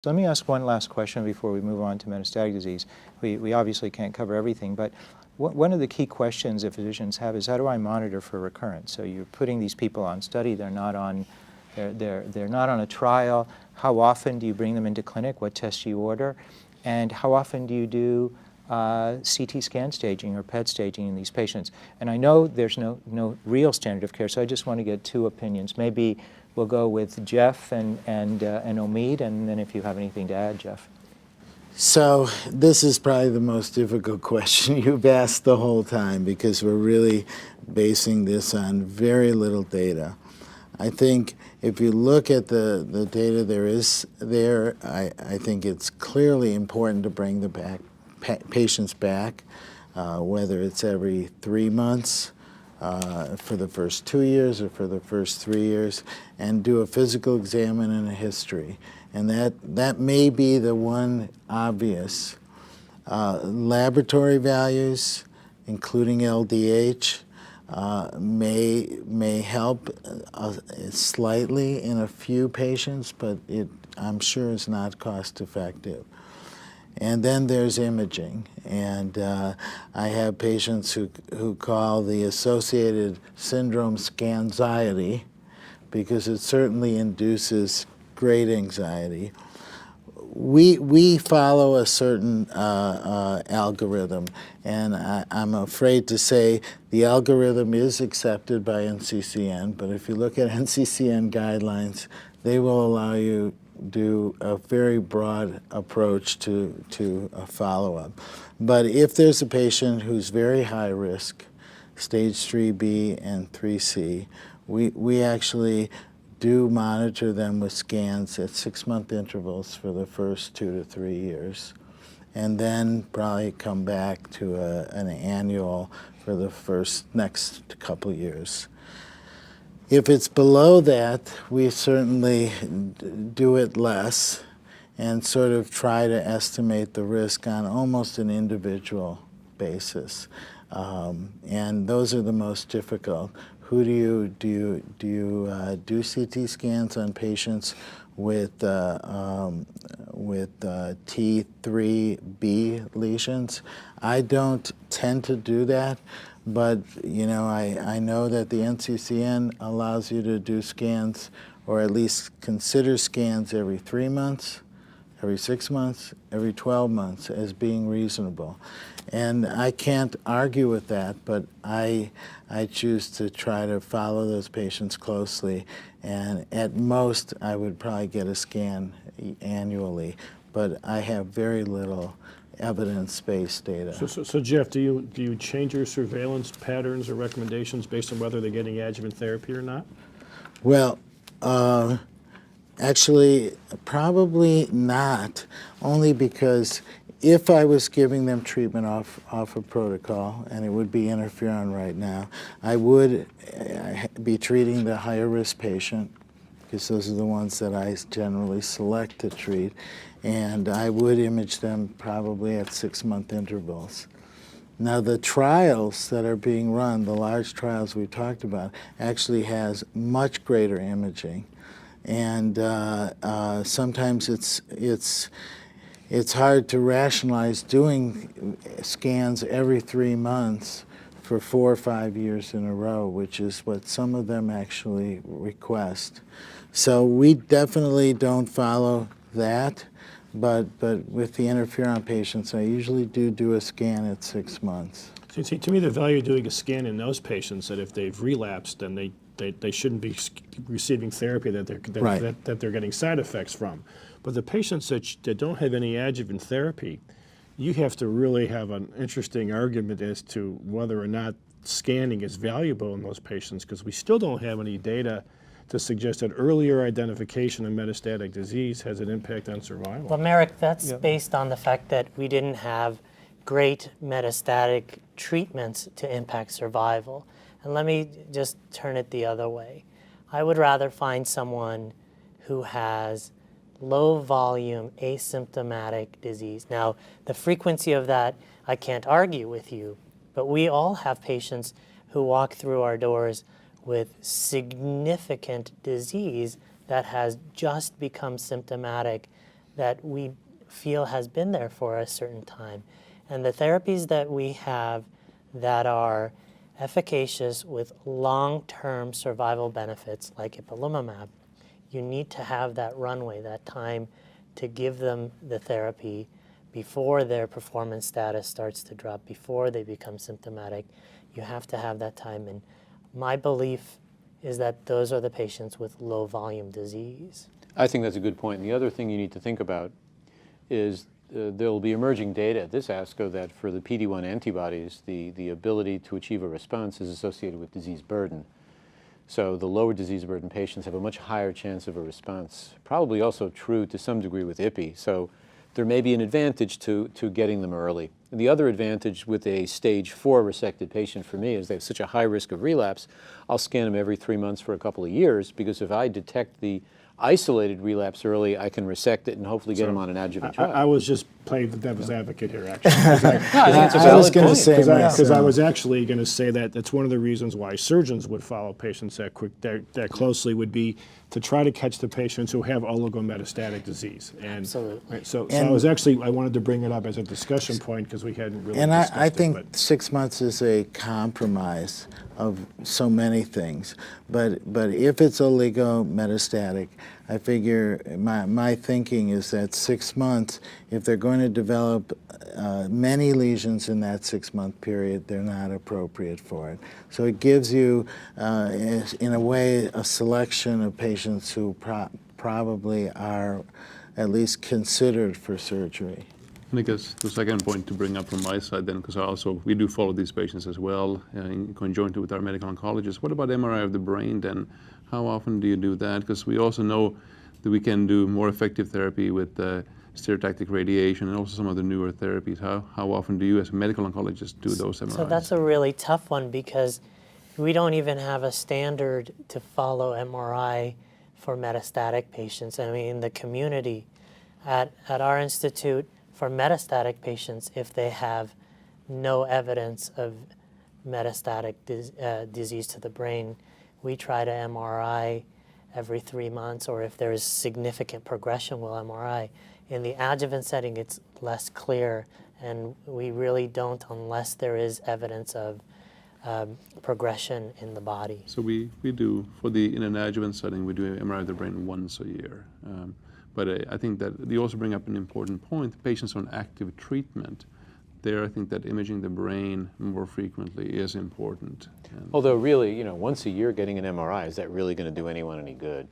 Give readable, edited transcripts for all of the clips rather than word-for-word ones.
So let me ask one last question before we move on to metastatic disease. We obviously can't cover everything, but one of the key questions that physicians have is, how do I monitor for recurrence? So you're putting these people on study, they're not on a trial. How often do you bring them into clinic? What tests do you order? And how often do you do CT scan staging or PET staging in these patients? And I know there's no real standard of care, so I just want to get two opinions. Maybe we'll go with Jeff and Omid, and then if you have anything to add, Jeff. So this is probably the most difficult question you've asked the whole time, because we're really basing this on very little data. I think if you look at the data I think it's clearly important to bring the patients back, whether it's every 3 months, for the first 2 years or for the first 3 years, and do a physical exam and a history. And that may be the one obvious. Laboratory values, including LDH, may help slightly in a few patients, but I'm sure is not cost effective. And then there's imaging, and I have patients who call the associated syndrome scanxiety, because it certainly induces great anxiety. We follow a certain algorithm, and I'm afraid to say the algorithm is accepted by NCCN, but if you look at NCCN guidelines, they will allow you do a very broad approach to a follow-up. But if there's a patient who's very high risk, stage 3B and 3C, we actually do monitor them with scans at 6-month intervals for the first 2 to 3 years, and then probably come back to an annual for the next couple years. If it's below that, we certainly do it less and sort of try to estimate the risk on almost an individual basis. And those are the most difficult. Who do you do CT scans on patients with T3B lesions? I don't tend to do that. But I know that the NCCN allows you to do scans, or at least consider scans, every 3 months, every 6 months, every 12 months as being reasonable. And I can't argue with that, but I choose to try to follow those patients closely. And at most, I would probably get a scan annually, but I have very little evidence-based data. So Jeff, do you change your surveillance patterns or recommendations based on whether they're getting adjuvant therapy or not? Well, actually, probably not, only because if I was giving them treatment off a protocol, and it would be interferon right now, I would be treating the higher risk patient, because those are the ones that I generally select to treat, and I would image them probably at 6-month intervals. Now, the trials that are being run, the large trials we talked about, actually has much greater imaging, and sometimes it's hard to rationalize doing scans every 3 months for 4 or 5 years in a row, which is what some of them actually request. So we definitely don't follow that, but with the interferon patients, I usually do a scan at 6 months. So, see, to me, the value of doing a scan in those patients, that if they've relapsed, then they shouldn't be receiving therapy that they're getting side effects from. But the patients that don't have any adjuvant therapy, you have to really have an interesting argument as to whether or not scanning is valuable in those patients, because we still don't have any data to suggest that earlier identification of metastatic disease has an impact on survival. Well, Merrick, that's based on the fact that we didn't have great metastatic treatments to impact survival. And let me just turn it the other way. I would rather find someone who has low volume asymptomatic disease. Now, the frequency of that, I can't argue with you, but we all have patients who walk through our doors with significant disease that has just become symptomatic that we feel has been there for a certain time. And the therapies that we have that are efficacious with long-term survival benefits like ipilimumab, you need to have that runway, that time to give them the therapy before their performance status starts to drop, before they become symptomatic. You have to have that time. And my belief is that those are the patients with low volume disease. I think that's a good point. And the other thing you need to think about is there will be emerging data at this ASCO that for the PD-1 antibodies, the ability to achieve a response is associated with disease burden. So the lower disease burden patients have a much higher chance of a response. Probably also true to some degree with IPI. So there may be an advantage to getting them early. And the other advantage with a stage 4 resected patient for me is they have such a high risk of relapse. I'll scan them every 3 months for a couple of years, because if I detect the isolated relapse early, I can resect it and hopefully get them on an adjuvant trial. I was just playing the devil's advocate here, actually. I was going to say Because I myself. was actually going to say that that's one of the reasons why surgeons would follow patients that closely would be to try to catch the patients who have oligometastatic disease. And, Absolutely. Right, so I wanted to bring it up as a discussion point because we hadn't really And discussed I it. think But 6 months is a compromise of so many things. But if it's oligometastatic, I figure my thinking is that 6 months, if they're going to develop many lesions in that 6-month period, they're not appropriate for it. So it gives you, in a way, a selection of patients who probably are at least considered for surgery. And I guess the second point to bring up from my side then, because we do follow these patients as well in conjointly with our medical oncologists. What about MRI of the brain then? How often do you do that? Because we also know that we can do more effective therapy with stereotactic radiation and also some of the newer therapies. How often do you as a medical oncologist do those MRIs? So that's a really tough one, because we don't even have a standard to follow MRI for metastatic patients. I mean, in the community, at our institute, for metastatic patients, if they have no evidence of metastatic disease to the brain, we try to MRI every 3 months, or if there is significant progression, we'll MRI. In the adjuvant setting, it's less clear, and we really don't unless there is evidence of progression in the body. So we do, in an adjuvant setting, we do MRI of the brain once a year. But I think that you also bring up an important point. Patients on active treatment, there I think that imaging the brain more frequently is important. Although really, once a year getting an MRI, is that really going to do anyone any good?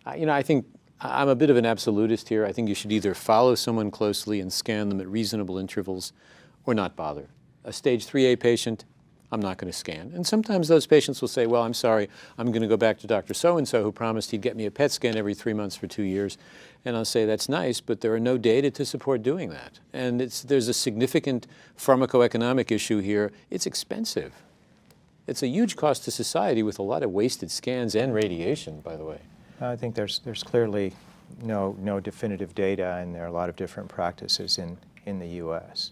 I think I'm a bit of an absolutist here. I think you should either follow someone closely and scan them at reasonable intervals or not bother. A stage 3A patient, I'm not going to scan. And sometimes those patients will say, well, I'm sorry, I'm going to go back to Dr. So-and-so who promised he'd get me a PET scan every 3 months for 2 years. And I'll say, that's nice, but there are no data to support doing that. And there's a significant pharmacoeconomic issue here. It's expensive. It's a huge cost to society with a lot of wasted scans and radiation, by the way. I think there's clearly no definitive data, and there are a lot of different practices in the U.S.